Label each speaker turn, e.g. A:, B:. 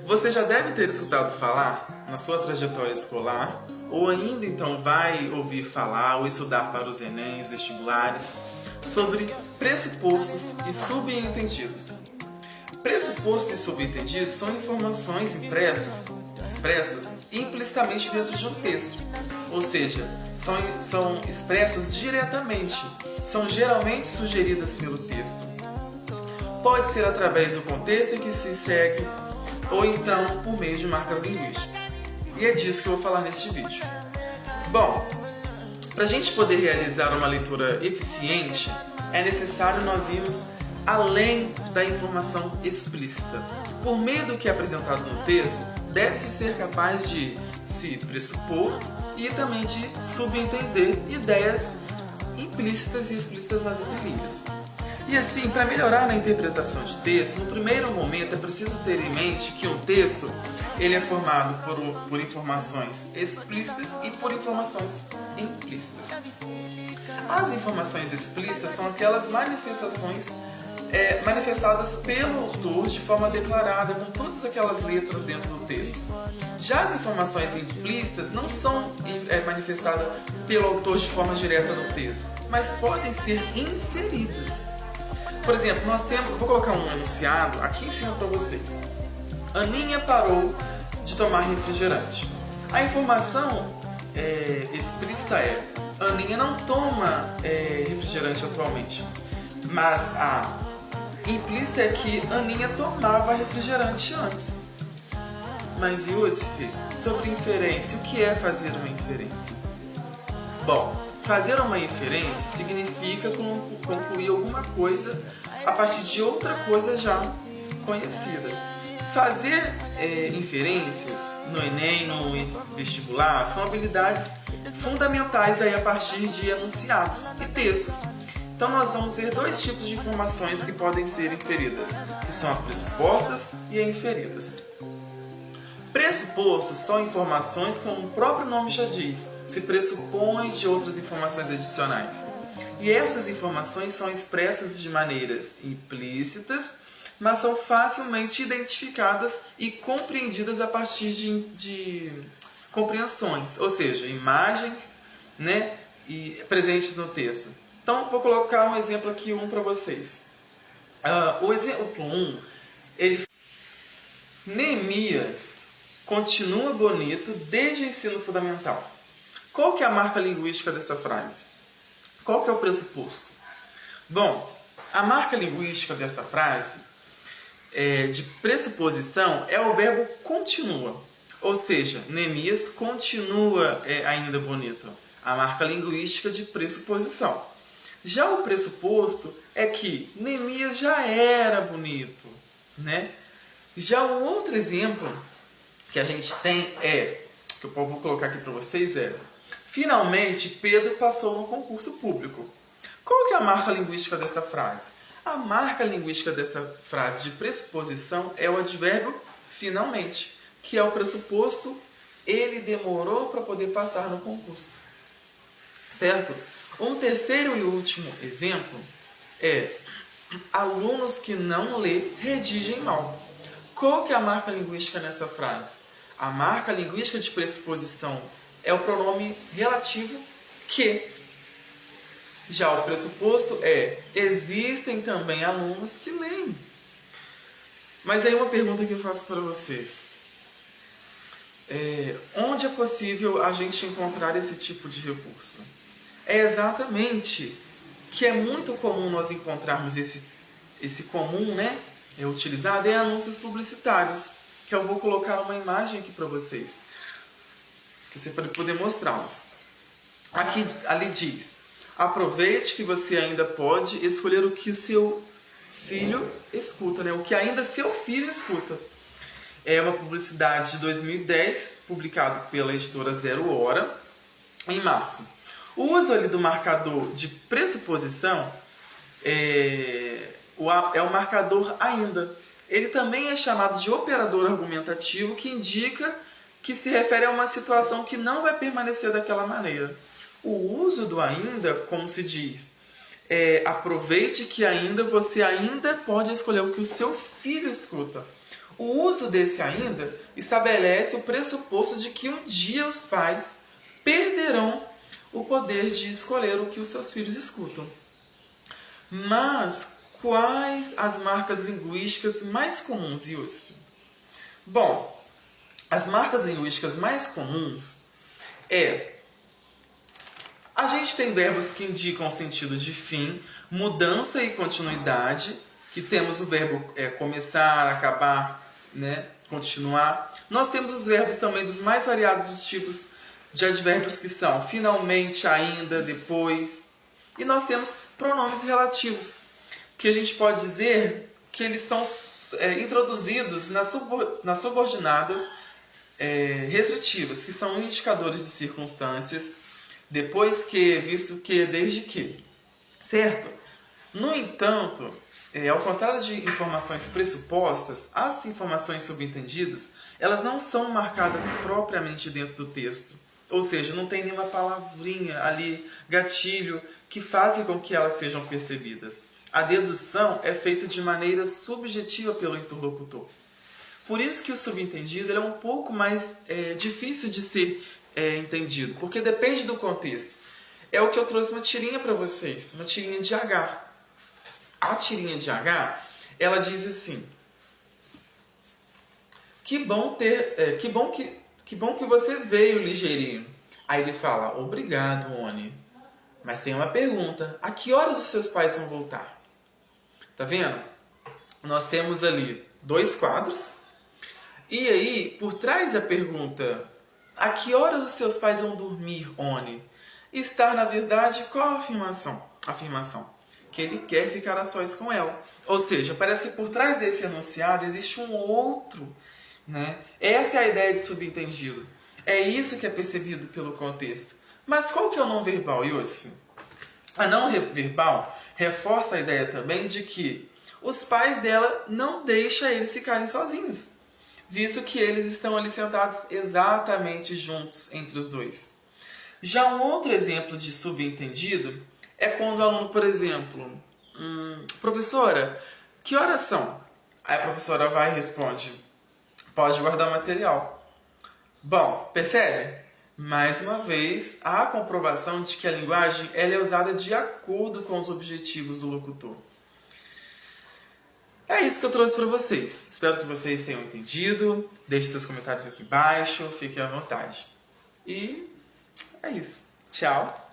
A: Você já deve ter escutado falar na sua trajetória escolar, ou ainda então vai ouvir falar ou estudar para os Enems, vestibulares, sobre pressupostos e subentendidos. Pressupostos e subentendidos são informações expressas implicitamente dentro de um texto, ou seja, são expressas diretamente, são geralmente sugeridas pelo texto. Pode ser através do contexto em que se segue, ou então por meio de marcas linguísticas. E é disso que eu vou falar neste vídeo. Bom, para a gente poder realizar uma leitura eficiente, é necessário nós irmos além da informação explícita. Por meio do que é apresentado no texto, deve-se ser capaz de se pressupor e também de subentender ideias implícitas e explícitas nas entrelinhas. E assim, para melhorar na interpretação de texto, no primeiro momento é preciso ter em mente que um texto ele é formado por informações explícitas e por informações implícitas. As informações explícitas são aquelas manifestações manifestadas pelo autor de forma declarada, com todas aquelas letras dentro do texto. Já as informações implícitas não são manifestadas pelo autor de forma direta no texto, mas podem ser inferidas. Por exemplo, eu vou colocar um enunciado aqui em cima para vocês. Aninha parou de tomar refrigerante. A informação explícita é: Aninha não toma refrigerante atualmente. Mas a implícita é que Aninha tomava refrigerante antes. Mas Yusuf, sobre inferência, o que é fazer uma inferência? Bom, fazer uma inferência significa concluir alguma coisa a partir de outra coisa já conhecida. Fazer inferências no Enem, no vestibular, são habilidades fundamentais aí a partir de enunciados e textos. Então nós vamos ver dois tipos de informações que podem ser inferidas, que são as pressupostas e as inferidas. Pressupostos são informações, como o próprio nome já diz, se pressupõem de outras informações adicionais. E essas informações são expressas de maneiras implícitas, mas são facilmente identificadas e compreendidas a partir de compreensões, ou seja, imagens, e presentes no texto. Então, vou colocar um exemplo aqui, para vocês. O exemplo 1, Neemias continua bonito desde o ensino fundamental. Qual que é a marca linguística dessa frase? Qual que é o pressuposto? Bom, a marca linguística dessa frase de pressuposição é o verbo continua. Ou seja, Neemias continua ainda bonito. A marca linguística de pressuposição. Já o pressuposto é que Neemias já era bonito, Já um outro exemplo que a gente tem que eu vou colocar aqui para vocês finalmente Pedro passou no concurso público. Qual que é a marca linguística dessa frase? A marca linguística dessa frase de pressuposição é o advérbio finalmente, que é o pressuposto, ele demorou para poder passar no concurso. Certo? Um terceiro e último exemplo é: alunos que não lê redigem mal. Qual que é a marca linguística nessa frase? A marca linguística de pressuposição é o pronome relativo que. Já o pressuposto existem também alunos que leem. Mas aí uma pergunta que eu faço para vocês. Onde é possível a gente encontrar esse tipo de recurso? É exatamente que é muito comum nós encontrarmos esse comum, utilizado em anúncios publicitários, que eu vou colocar uma imagem aqui para vocês, que você pode poder mostrá-los. Ali diz: aproveite que você ainda pode escolher o que o seu filho escuta, o que ainda seu filho escuta. É uma publicidade de 2010, publicado pela editora Zero Hora, em março. O uso ali do marcador de pressuposição é o marcador ainda. Ele também é chamado de operador argumentativo, que indica que se refere a uma situação que não vai permanecer daquela maneira. O uso do ainda, como se diz, aproveite que ainda você ainda pode escolher o que o seu filho escuta. O uso desse ainda estabelece o pressuposto de que um dia os pais perderão o poder de escolher o que os seus filhos escutam. Mas quais as marcas linguísticas mais comuns, Yusuf? Bom, as marcas linguísticas mais comuns a gente tem verbos que indicam sentido de fim, mudança e continuidade, que temos o verbo começar, acabar, né, continuar. Nós temos os verbos também dos mais variados tipos de advérbios que são finalmente, ainda, depois. E nós temos pronomes relativos, que a gente pode dizer que eles são introduzidos nas subordinadas restritivas, que são indicadores de circunstâncias, depois que, visto que, desde que. Certo? No entanto, ao contrário de informações pressupostas, as informações subentendidas, elas não são marcadas propriamente dentro do texto. Ou seja, não tem nenhuma palavrinha ali, gatilho, que fazem com que elas sejam percebidas. A dedução é feita de maneira subjetiva pelo interlocutor. Por isso que o subentendido é um pouco mais difícil de ser entendido, porque depende do contexto. É o que eu trouxe uma tirinha para vocês, uma tirinha de H. A tirinha de H, ela diz assim: que bom que você veio, ligeirinho. Aí ele fala: obrigado, Oni. Mas tem uma pergunta: a que horas os seus pais vão voltar? Tá vendo? Nós temos ali 2 quadros. E aí, por trás da pergunta, a que horas os seus pais vão dormir, Oni? Está, na verdade, qual a afirmação? Que ele quer ficar a sós com ela. Ou seja, parece que por trás desse enunciado existe um outro, né? Essa é a ideia de subentendido. É isso que é percebido pelo contexto. Mas qual que é o não verbal, Yosef? A não verbal reforça a ideia também de que os pais dela não deixam eles ficarem sozinhos, visto que eles estão ali sentados exatamente juntos entre os dois. Já um outro exemplo de subentendido é quando o aluno, por exemplo, professora, que horas são? Aí a professora vai e responde: pode guardar o material. Bom, percebe? Mais uma vez, há a comprovação de que a linguagem ela é usada de acordo com os objetivos do locutor. É isso que eu trouxe para vocês. Espero que vocês tenham entendido. Deixe seus comentários aqui embaixo, fiquem à vontade. E é isso. Tchau.